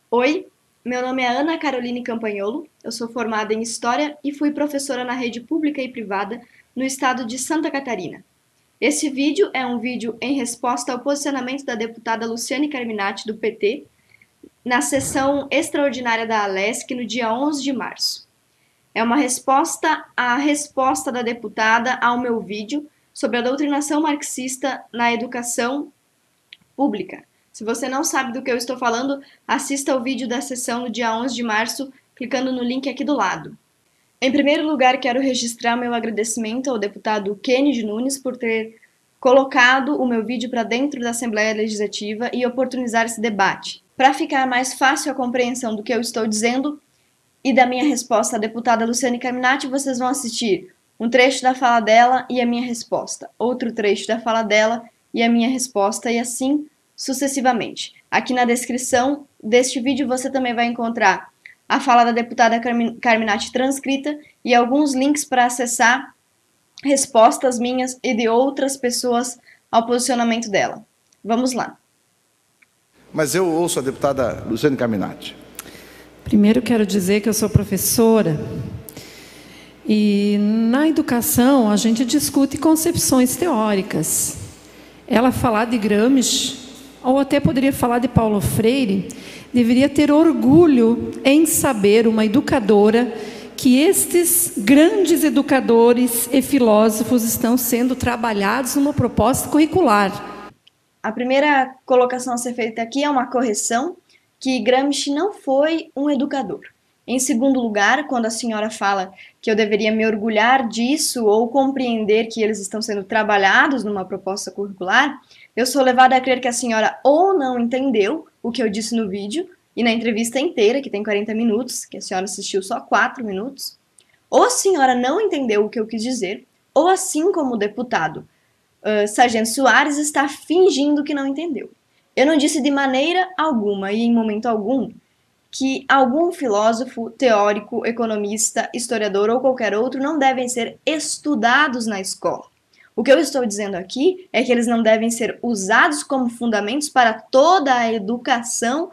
Oi, meu nome é Ana Caroline Campagnolo, eu sou formada em História e fui professora na rede pública e privada no estado de Santa Catarina. Esse vídeo é um vídeo em resposta ao posicionamento da deputada Luciane Carminati, do PT, na sessão extraordinária da Alesc no dia 11 de março. É uma resposta à resposta da deputada ao meu vídeo sobre a doutrinação marxista na educação pública. Se você não sabe do que eu estou falando, assista ao vídeo da sessão no dia 11 de março, clicando no link aqui do lado. Em primeiro lugar, quero registrar meu agradecimento ao deputado Kennedy Nunes por ter colocado o meu vídeo para dentro da Assembleia Legislativa e oportunizar esse debate. Para ficar mais fácil a compreensão do que eu estou dizendo e da minha resposta à deputada Luciane Carminati, vocês vão assistir um trecho da fala dela e a minha resposta, outro trecho da fala dela e a minha resposta, e assim sucessivamente. Aqui na descrição deste vídeo você também vai encontrar a fala da deputada Carminati transcrita e alguns links para acessar respostas minhas e de outras pessoas ao posicionamento dela. Vamos lá. Mas eu ouço a deputada Luciane Carminati. Primeiro quero dizer que eu sou professora e na educação a gente discute concepções teóricas. Ela falar de Gramsci, ou até poderia falar de Paulo Freire, deveria ter orgulho em saber, uma educadora, que estes grandes educadores e filósofos estão sendo trabalhados numa proposta curricular. A primeira colocação a ser feita aqui é uma correção, que Gramsci não foi um educador. Em segundo lugar, quando a senhora fala que eu deveria me orgulhar disso ou compreender que eles estão sendo trabalhados numa proposta curricular, eu sou levada a crer que a senhora ou não entendeu o que eu disse no vídeo e na entrevista inteira, que tem 40 minutos, que a senhora assistiu só 4 minutos, ou a senhora não entendeu o que eu quis dizer, ou assim como o deputado Sargento Soares está fingindo que não entendeu. Eu não disse de maneira alguma e em momento algum que algum filósofo, teórico, economista, historiador ou qualquer outro não devem ser estudados na escola. O que eu estou dizendo aqui é que eles não devem ser usados como fundamentos para toda a educação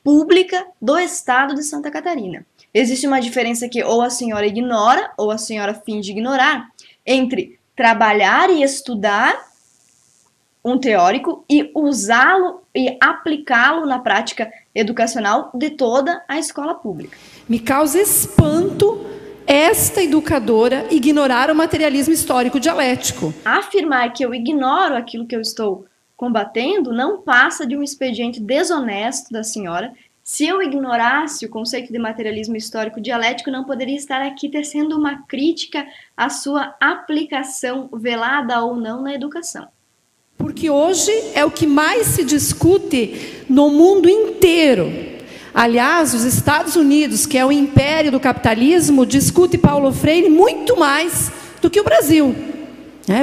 pública do estado de Santa Catarina. Existe uma diferença que ou a senhora ignora ou a senhora finge ignorar entre trabalhar e estudar um teórico e usá-lo e aplicá-lo na prática educacional de toda a escola pública. Me causa espanto esta educadora ignorar o materialismo histórico dialético. Afirmar que eu ignoro aquilo que eu estou combatendo não passa de um expediente desonesto da senhora. Se eu ignorasse o conceito de materialismo histórico dialético, não poderia estar aqui tecendo uma crítica à sua aplicação, velada ou não, na educação. Porque hoje é o que mais se discute no mundo inteiro. Aliás, os Estados Unidos, que é o império do capitalismo, discute Paulo Freire muito mais do que o Brasil.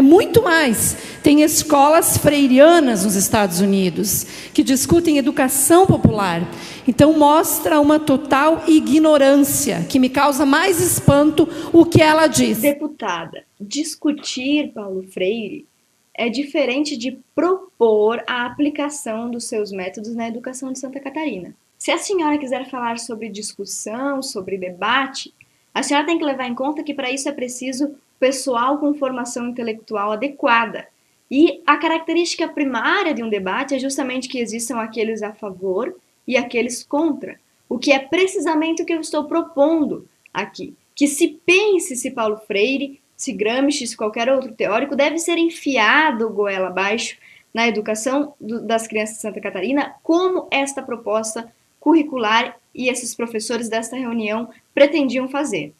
Muito mais. Tem escolas freirianas nos Estados Unidos, que discutem educação popular. Então, mostra uma total ignorância, que me causa mais espanto o que ela diz. Deputada, discutir Paulo Freire é diferente de propor a aplicação dos seus métodos na educação de Santa Catarina. Se a senhora quiser falar sobre discussão, sobre debate, a senhora tem que levar em conta que para isso é preciso pessoal com formação intelectual adequada. E a característica primária de um debate é justamente que existam aqueles a favor e aqueles contra. O que é precisamente o que eu estou propondo aqui. Que se pense se Paulo Freire, se Gramsci, se qualquer outro teórico, deve ser enfiado goela abaixo na educação das crianças de Santa Catarina, como esta proposta curricular e esses professores desta reunião pretendiam fazer.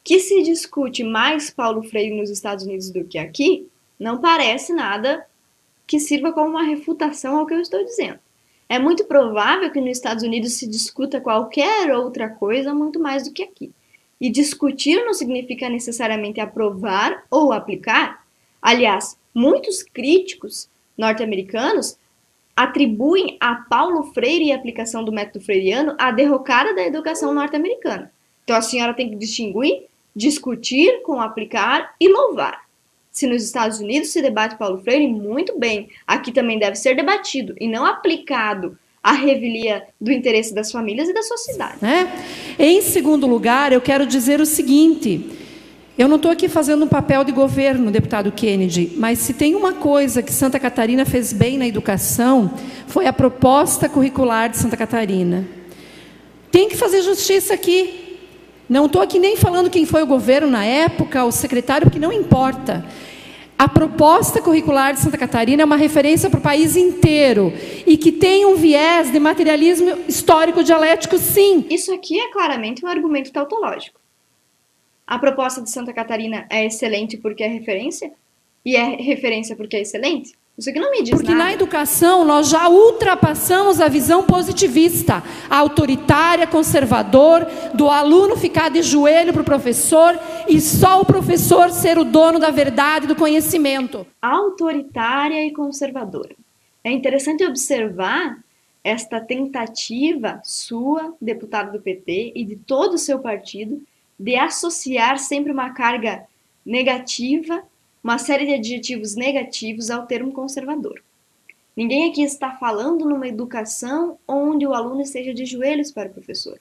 Que se discute mais Paulo Freire nos Estados Unidos do que aqui, não parece nada que sirva como uma refutação ao que eu estou dizendo. É muito provável que nos Estados Unidos se discuta qualquer outra coisa muito mais do que aqui. E discutir não significa necessariamente aprovar ou aplicar. Aliás, muitos críticos norte-americanos atribuem a Paulo Freire e a aplicação do método freiriano a derrocada da educação norte-americana. Então a senhora tem que distinguir, discutir com aplicar e louvar. Se nos Estados Unidos se debate Paulo Freire, muito bem. Aqui também deve ser debatido e não aplicado a revelia do interesse das famílias e da sociedade. Em segundo lugar, eu quero dizer o seguinte: eu não estou aqui fazendo um papel de governo, deputado Kennedy, mas se tem uma coisa que Santa Catarina fez bem na educação, foi a proposta curricular de Santa Catarina. Tem que fazer justiça aqui. Não estou aqui nem falando quem foi o governo na época, o secretário, porque não importa. A proposta curricular de Santa Catarina é uma referência para o país inteiro e que tem um viés de materialismo histórico dialético, sim. Isso aqui é claramente um argumento tautológico. A proposta de Santa Catarina é excelente porque é referência? E é referência porque é excelente? Isso aqui não me diz nada. Porque na educação nós já ultrapassamos a visão positivista, autoritária, conservador, do aluno ficar de joelho para o professor e só o professor ser o dono da verdade, do conhecimento. Autoritária e conservadora. É interessante observar esta tentativa sua, deputado do PT, e de todo o seu partido, de associar sempre uma carga negativa, uma série de adjetivos negativos ao termo conservador. Ninguém aqui está falando numa educação onde o aluno esteja de joelhos para o professor.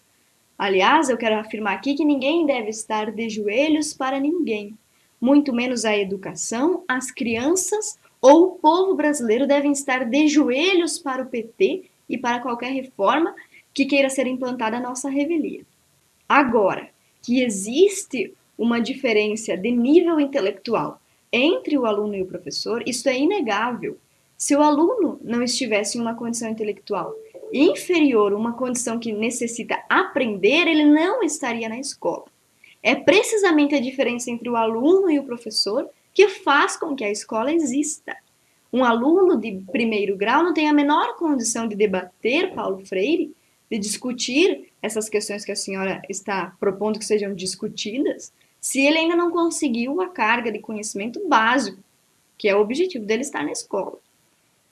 Aliás, eu quero afirmar aqui que ninguém deve estar de joelhos para ninguém. Muito menos a educação, as crianças ou o povo brasileiro devem estar de joelhos para o PT e para qualquer reforma que queira ser implantada à nossa revelia. Agora, que existe uma diferença de nível intelectual entre o aluno e o professor, isso é inegável. Se o aluno não estivesse em uma condição intelectual inferior, uma condição que necessita aprender, ele não estaria na escola. É precisamente a diferença entre o aluno e o professor que faz com que a escola exista. Um aluno de primeiro grau não tem a menor condição de debater Paulo Freire, de discutir essas questões que a senhora está propondo que sejam discutidas, se ele ainda não conseguiu a carga de conhecimento básico, que é o objetivo dele estar na escola.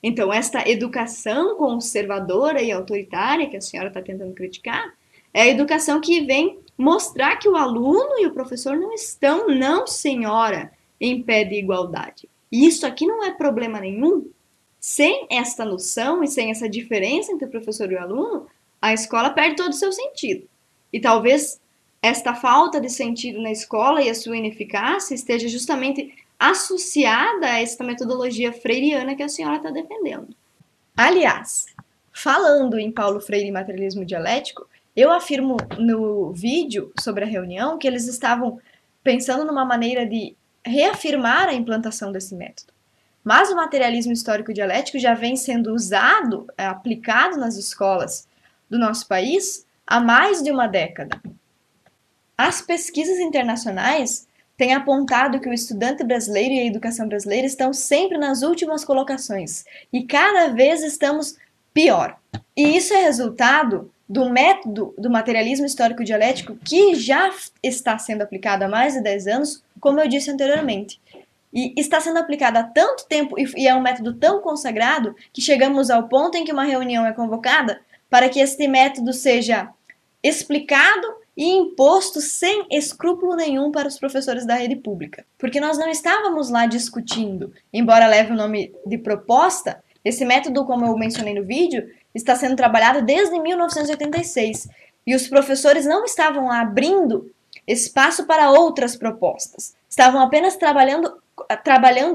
Então, esta educação conservadora e autoritária que a senhora está tentando criticar, é a educação que vem mostrar que o aluno e o professor não estão, não senhora, em pé de igualdade. E isso aqui não é problema nenhum. Sem esta noção e sem essa diferença entre o professor e o aluno, a escola perde todo o seu sentido. E talvez esta falta de sentido na escola e a sua ineficácia esteja justamente associada a esta metodologia freiriana que a senhora está defendendo. Aliás, falando em Paulo Freire e materialismo dialético, eu afirmo no vídeo sobre a reunião que eles estavam pensando numa maneira de reafirmar a implantação desse método. Mas o materialismo histórico dialético já vem sendo usado, aplicado nas escolas do nosso país há mais de uma década. As pesquisas internacionais têm apontado que o estudante brasileiro e a educação brasileira estão sempre nas últimas colocações e cada vez estamos pior. E isso é resultado do método do materialismo histórico dialético que já está sendo aplicado há mais de 10 anos, como eu disse anteriormente. E está sendo aplicado há tanto tempo e é um método tão consagrado que chegamos ao ponto em que uma reunião é convocada para que este método seja explicado e imposto sem escrúpulo nenhum para os professores da rede pública. Porque nós não estávamos lá discutindo, embora leve o nome de proposta, esse método, como eu mencionei no vídeo, está sendo trabalhado desde 1986 e os professores não estavam lá abrindo espaço para outras propostas. Estavam apenas trabalhando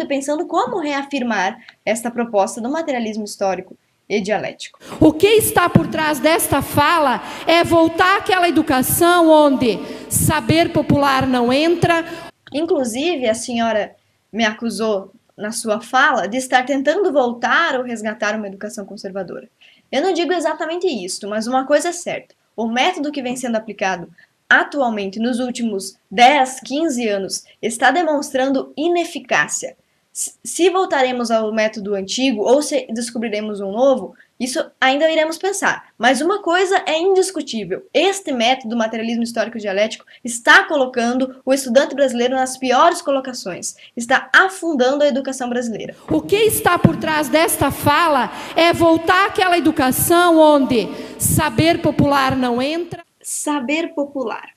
e pensando como reafirmar esta proposta do materialismo histórico e dialético. O que está por trás desta fala é voltar àquela educação onde saber popular não entra. Inclusive, a senhora me acusou na sua fala de estar tentando voltar ou resgatar uma educação conservadora. Eu não digo exatamente isso, mas uma coisa é certa. O método que vem sendo aplicado atualmente nos últimos 10, 15 anos está demonstrando ineficácia. Se voltaremos ao método antigo ou se descobriremos um novo, isso ainda iremos pensar. Mas uma coisa é indiscutível. Este método, materialismo histórico dialético, está colocando o estudante brasileiro nas piores colocações. Está afundando a educação brasileira. O que está por trás desta fala é voltar àquela educação onde saber popular não entra. Saber popular.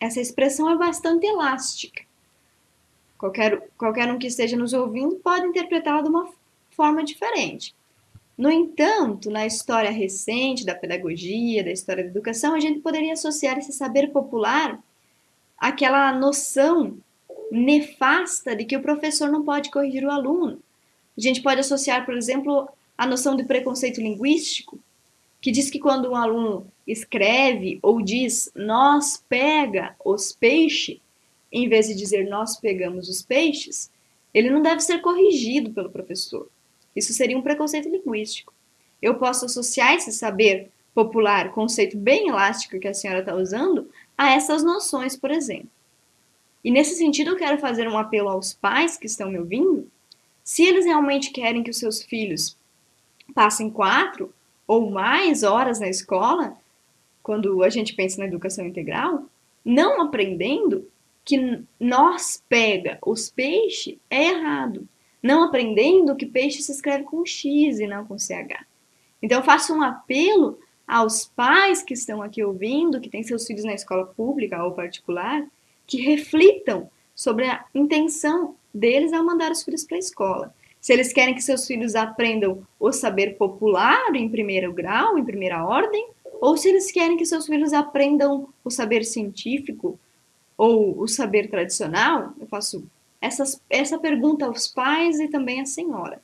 Essa expressão é bastante elástica. Qualquer um que esteja nos ouvindo pode interpretá-la de uma forma diferente. No entanto, na história recente da pedagogia, da história da educação, a gente poderia associar esse saber popular àquela noção nefasta de que o professor não pode corrigir o aluno. A gente pode associar, por exemplo, a noção de preconceito linguístico, que diz que quando um aluno escreve ou diz nós pega os peixes, em vez de dizer nós pegamos os peixes, ele não deve ser corrigido pelo professor. Isso seria um preconceito linguístico. Eu posso associar esse saber popular, conceito bem elástico que a senhora está usando, a essas noções, por exemplo. E nesse sentido eu quero fazer um apelo aos pais que estão me ouvindo. Se eles realmente querem que os seus filhos passem 4 ou mais horas na escola, quando a gente pensa na educação integral, não aprendendo que nós pega os peixes é errado. Não aprendendo que peixe se escreve com X e não com CH. Então eu faço um apelo aos pais que estão aqui ouvindo, que têm seus filhos na escola pública ou particular, que reflitam sobre a intenção deles ao mandar os filhos para a escola. Se eles querem que seus filhos aprendam o saber popular em primeiro grau, em primeira ordem, ou se eles querem que seus filhos aprendam o saber científico ou o saber tradicional, eu faço essa pergunta aos pais e também à senhora.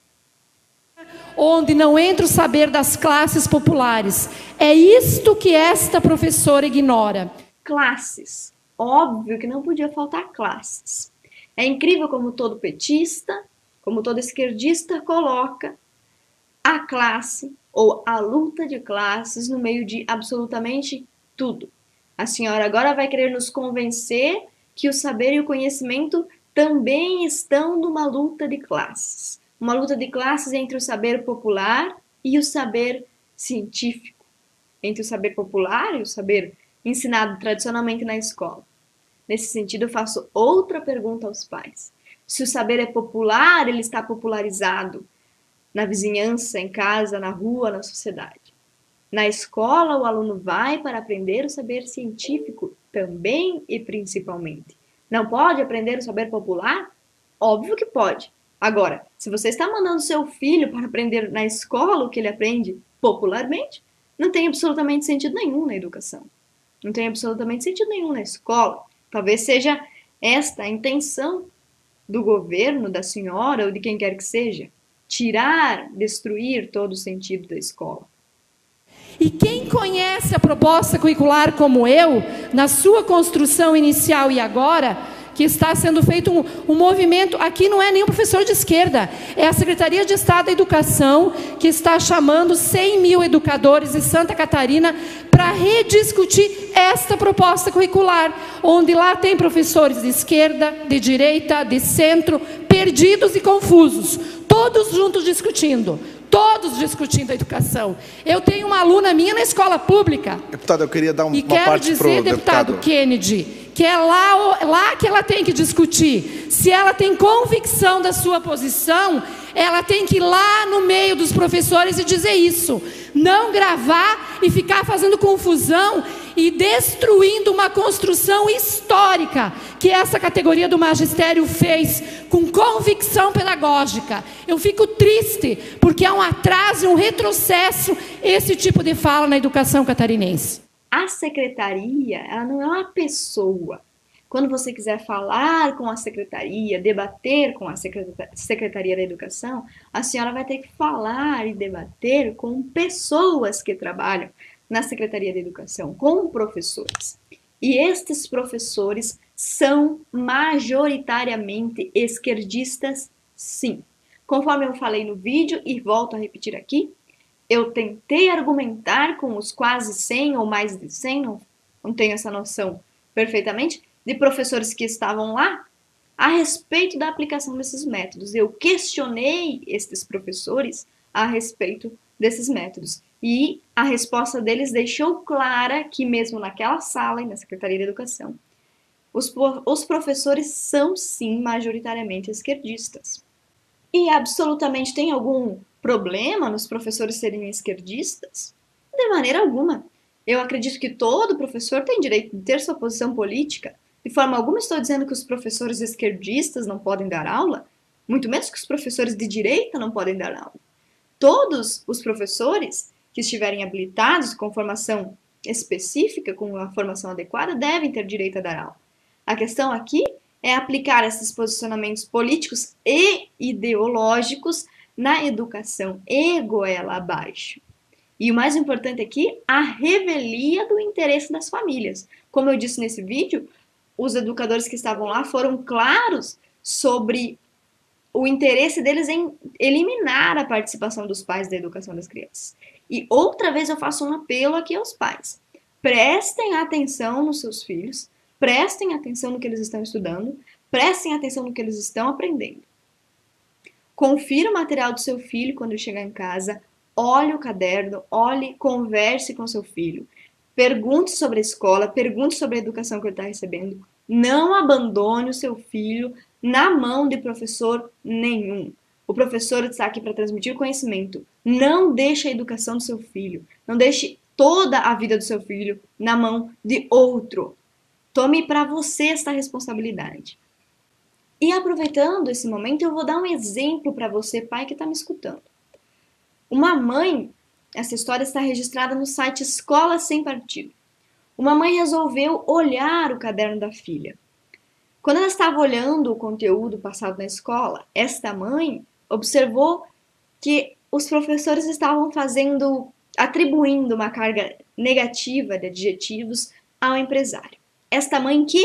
Onde não entra o saber das classes populares. É isto que esta professora ignora. Classes. Óbvio que não podia faltar classes. É incrível como todo petista, como todo esquerdista coloca a classe ou a luta de classes no meio de absolutamente tudo. A senhora agora vai querer nos convencer que o saber e o conhecimento também estão numa luta de classes. Uma luta de classes entre o saber popular e o saber científico. Entre o saber popular e o saber ensinado tradicionalmente na escola. Nesse sentido, eu faço outra pergunta aos pais. Se o saber é popular, ele está popularizado na vizinhança, em casa, na rua, na sociedade. Na escola, o aluno vai para aprender o saber científico também e principalmente. Não pode aprender o saber popular? Óbvio que pode. Agora, se você está mandando seu filho para aprender na escola o que ele aprende popularmente, não tem absolutamente sentido nenhum na educação. Não tem absolutamente sentido nenhum na escola. Talvez seja esta a intenção do governo, da senhora ou de quem quer que seja. Tirar, destruir todo o sentido da escola. E quem conhece a proposta curricular como eu, na sua construção inicial e agora, que está sendo feito um movimento, aqui não é nenhum professor de esquerda, é a Secretaria de Estado da Educação, que está chamando 100 mil educadores de Santa Catarina para rediscutir esta proposta curricular, onde lá tem professores de esquerda, de direita, de centro, perdidos e confusos, todos juntos discutindo. Todos discutindo a educação. Eu tenho uma aluna minha na escola pública. Deputado, eu queria dar uma parte para o deputado. E quero dizer, deputado Kennedy, que é lá que ela tem que discutir. Se ela tem convicção da sua posição, ela tem que ir lá no meio dos professores e dizer isso. Não gravar e ficar fazendo confusão e destruindo uma construção histórica que essa categoria do magistério fez com convicção pedagógica. Eu fico triste porque é um atraso, um retrocesso esse tipo de fala na educação catarinense. A secretaria, ela não é uma pessoa. Quando você quiser falar com a secretaria, debater com a Secretaria da Educação, a senhora vai ter que falar e debater com pessoas que trabalham na Secretaria da Educação, com professores. E estes professores são majoritariamente esquerdistas, sim. Conforme eu falei no vídeo e volto a repetir aqui, eu tentei argumentar com os quase 100 ou mais de 100, não tenho essa noção perfeitamente, de professores que estavam lá a respeito da aplicação desses métodos. Eu questionei esses professores a respeito desses métodos. E a resposta deles deixou clara que mesmo naquela sala e na Secretaria de Educação, os professores são sim majoritariamente esquerdistas. E absolutamente tem algum problema nos professores serem esquerdistas? De maneira alguma. Eu acredito que todo professor tem direito de ter sua posição política. De forma alguma estou dizendo que os professores esquerdistas não podem dar aula, muito menos que os professores de direita não podem dar aula. todos os professores que estiverem habilitados com formação específica, com uma formação adequada, devem ter direito a dar aula. A questão aqui é aplicar esses posicionamentos políticos e ideológicos na educação e goela abaixo. E o mais importante aqui, a revelia do interesse das famílias. Como eu disse nesse vídeo, os educadores que estavam lá foram claros sobre o interesse deles em eliminar a participação dos pais da educação das crianças. E outra vez eu faço um apelo aqui aos pais. Prestem atenção nos seus filhos, prestem atenção no que eles estão estudando, prestem atenção no que eles estão aprendendo. Confira o material do seu filho quando ele chegar em casa, olhe o caderno, converse com seu filho, pergunte sobre a escola, pergunte sobre a educação que ele está recebendo. Não abandone o seu filho na mão de professor nenhum. O professor está aqui para transmitir conhecimento. Não deixe a educação do seu filho, não deixe toda a vida do seu filho na mão de outro. Tome para você esta responsabilidade. E aproveitando esse momento, eu vou dar um exemplo para você, pai, que está me escutando. Uma mãe, essa história está registrada no site Escola Sem Partido. Uma mãe resolveu olhar o caderno da filha. Quando ela estava olhando o conteúdo passado na escola, esta mãe observou que os professores estavam atribuindo uma carga negativa de adjetivos ao empresário. Esta mãe, que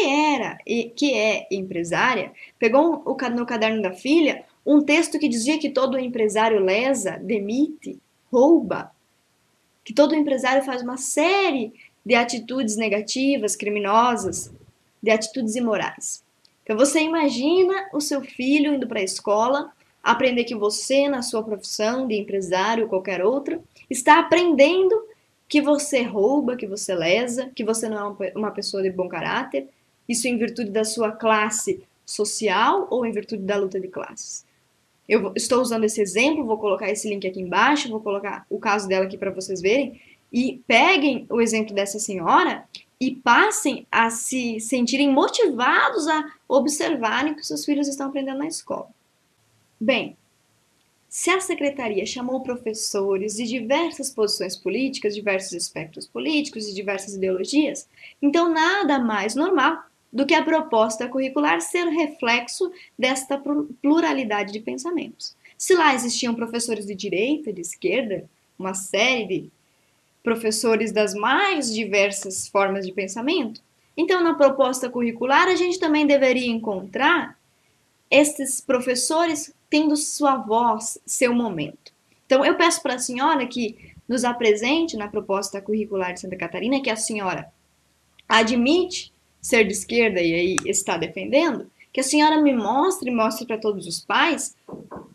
é empresária, pegou no caderno da filha um texto que dizia que todo empresário lesa, demite, rouba, que todo empresário faz uma série de atitudes negativas, criminosas, de atitudes imorais. Então você imagina o seu filho indo para a escola, aprender que você, na sua profissão de empresário ou qualquer outra, está aprendendo que você rouba, que você lesa, que você não é uma pessoa de bom caráter, isso em virtude da sua classe social ou em virtude da luta de classes. Eu estou usando esse exemplo, vou colocar esse link aqui embaixo, vou colocar o caso dela aqui para vocês verem, e peguem o exemplo dessa senhora e passem a se sentirem motivados a observarem o que seus filhos estão aprendendo na escola. Bem, se a secretaria chamou professores de diversas posições políticas, diversos espectros políticos e diversas ideologias, então nada mais normal do que a proposta curricular ser reflexo desta pluralidade de pensamentos. Se lá existiam professores de direita, de esquerda, uma série de professores das mais diversas formas de pensamento, então na proposta curricular a gente também deveria encontrar esses professores tendo sua voz, seu momento. Então eu peço para a senhora que nos apresente na proposta curricular de Santa Catarina, que a senhora admite ser de esquerda e aí está defendendo, que a senhora mostre para todos os pais,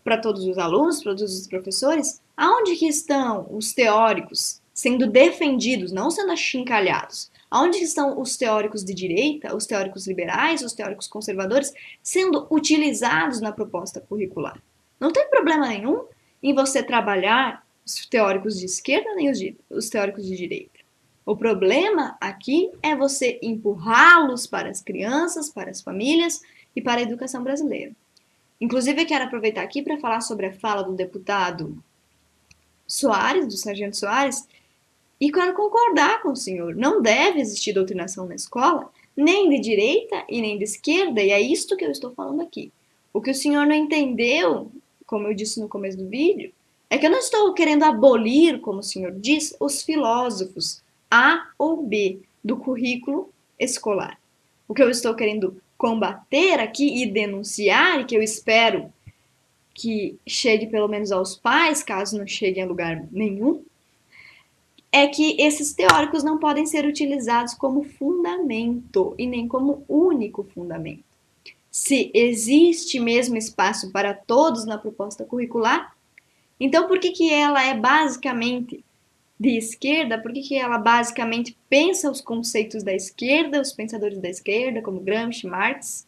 para todos os alunos, para todos os professores, aonde que estão os teóricos sendo defendidos, não sendo achincalhados. Aonde estão os teóricos de direita, os teóricos liberais, os teóricos conservadores sendo utilizados na proposta curricular? Não tem problema nenhum em você trabalhar os teóricos de esquerda nem os teóricos de direita. O problema aqui é você empurrá-los para as crianças, para as famílias e para a educação brasileira. Inclusive, eu quero aproveitar aqui para falar sobre a fala do deputado Soares, do Sargento Soares, e quero concordar com o senhor. Não deve existir doutrinação na escola, nem de direita e nem de esquerda, e é isto que eu estou falando aqui. O que o senhor não entendeu, como eu disse no começo do vídeo, é que eu não estou querendo abolir, como o senhor diz, os filósofos A ou B do currículo escolar. O que eu estou querendo combater aqui e denunciar, e que eu espero que chegue pelo menos aos pais, caso não chegue a lugar nenhum, é que esses teóricos não podem ser utilizados como fundamento e nem como único fundamento. Se existe mesmo espaço para todos na proposta curricular, então por que ela é basicamente de esquerda? Por que ela basicamente pensa os conceitos da esquerda, os pensadores da esquerda, como Gramsci, Marx,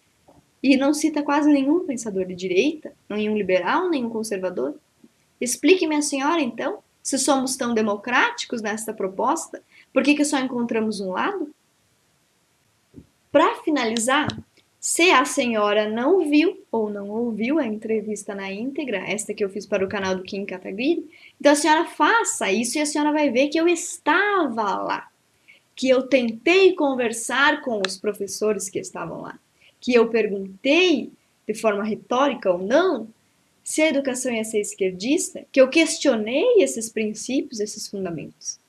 e não cita quase nenhum pensador de direita, nenhum liberal, nenhum conservador? Explique-me a senhora, então, se somos tão democráticos nesta proposta, por que só encontramos um lado? Para finalizar, Se a senhora não viu ou não ouviu a entrevista na íntegra, esta que eu fiz para o canal do Kim Kataguiri, então a senhora faça isso e a senhora vai ver que eu estava lá, que eu tentei conversar com os professores que estavam lá, que eu perguntei, de forma retórica ou não, se a educação ia ser esquerdista, que eu questionei esses princípios, esses fundamentos.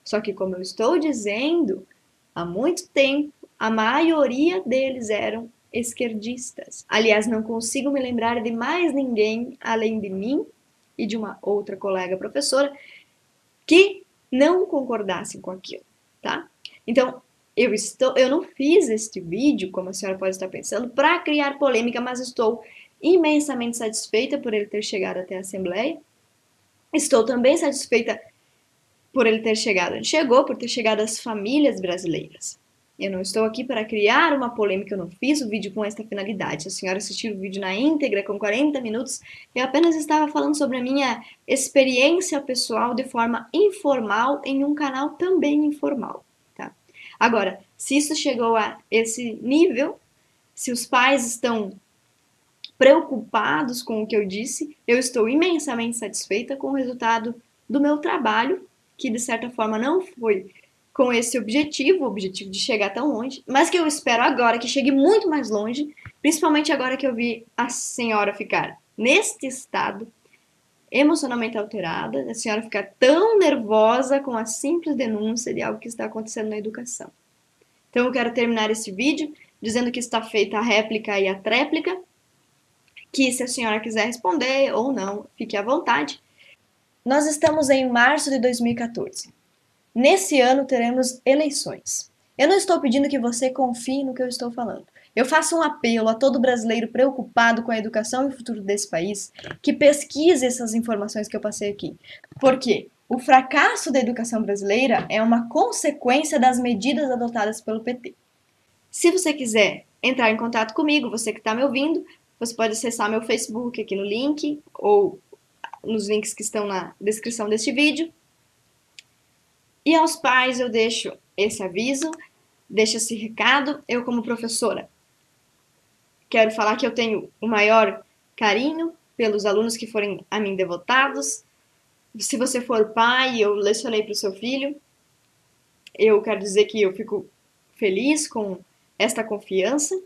Só que, como eu estou dizendo, há muito tempo, a maioria deles eram esquerdistas. Aliás, não consigo me lembrar de mais ninguém, além de mim e de uma outra colega professora, que não concordassem com aquilo, tá? Então, eu não fiz este vídeo, como a senhora pode estar pensando, para criar polêmica, mas estou imensamente satisfeita por ele ter chegado até a Assembleia. Estou também satisfeita por ele ter chegado onde chegou, por ter chegado às famílias brasileiras. Eu não estou aqui para criar uma polêmica, eu não fiz o vídeo com esta finalidade. Se a senhora assistiu o vídeo na íntegra, com 40 minutos, eu apenas estava falando sobre a minha experiência pessoal de forma informal, em um canal também informal. Tá? Agora, se isso chegou a esse nível, se os pais estão preocupados com o que eu disse, eu estou imensamente satisfeita com o resultado do meu trabalho, que de certa forma não foi com esse objetivo, o objetivo de chegar tão longe, mas que eu espero agora que chegue muito mais longe, principalmente agora que eu vi a senhora ficar neste estado, emocionalmente alterada, a senhora ficar tão nervosa com a simples denúncia de algo que está acontecendo na educação. Então eu quero terminar esse vídeo dizendo que está feita a réplica e a tréplica, que se a senhora quiser responder ou não, fique à vontade. Nós estamos em março de 2014. Nesse ano teremos eleições. Eu não estou pedindo que você confie no que eu estou falando. Eu faço um apelo a todo brasileiro preocupado com a educação e o futuro desse país que pesquise essas informações que eu passei aqui. Porque o fracasso da educação brasileira é uma consequência das medidas adotadas pelo PT. Se você quiser entrar em contato comigo, você que está me ouvindo, você pode acessar meu Facebook aqui no link ou nos links que estão na descrição deste vídeo. E aos pais eu deixo esse aviso, deixo esse recado. Eu, como professora, quero falar que eu tenho o maior carinho pelos alunos que forem a mim devotados. Se você for pai, eu lecionei para o seu filho. Eu quero dizer que eu fico feliz com esta confiança.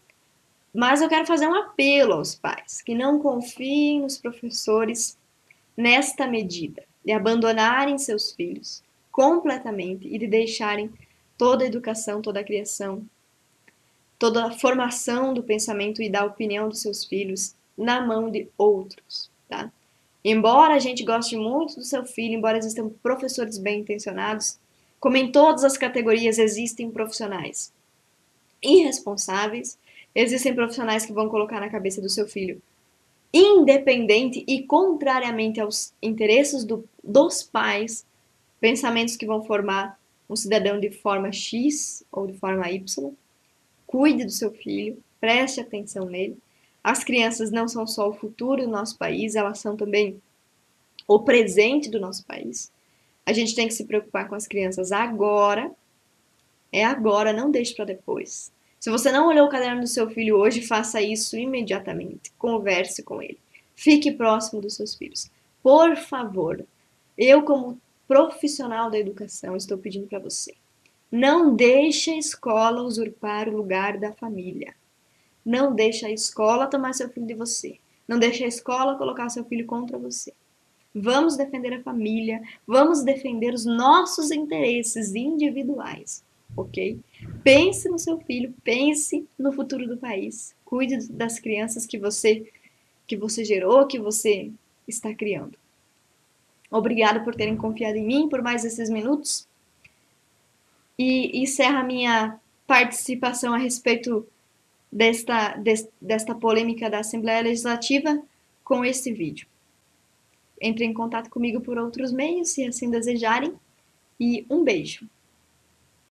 Mas eu quero fazer um apelo aos pais, que não confiem nos professores nesta medida, de abandonarem seus filhos completamente e de deixarem toda a educação, toda a criação, toda a formação do pensamento e da opinião dos seus filhos na mão de outros, tá? Embora a gente goste muito do seu filho, embora existam professores bem intencionados, como em todas as categorias existem profissionais irresponsáveis, existem profissionais que vão colocar na cabeça do seu filho, independente e contrariamente aos interesses dos pais, pensamentos que vão formar um cidadão de forma X ou de forma Y. Cuide do seu filho, preste atenção nele. As crianças não são só o futuro do nosso país, elas são também o presente do nosso país. A gente tem que se preocupar com as crianças agora. É agora, não deixe para depois. Se você não olhou o caderno do seu filho hoje, faça isso imediatamente. Converse com ele. Fique próximo dos seus filhos. Por favor, eu como profissional da educação estou pedindo para você. Não deixe a escola usurpar o lugar da família. Não deixe a escola tomar seu filho de você. Não deixe a escola colocar seu filho contra você. Vamos defender a família, vamos defender os nossos interesses individuais, ok? Pense no seu filho, pense no futuro do país. Cuide das crianças que você gerou, que você está criando. Obrigada por terem confiado em mim por mais esses minutos. E encerro a minha participação a respeito desta polêmica da Assembleia Legislativa com esse vídeo. Entre em contato comigo por outros meios, se assim desejarem, e um beijo.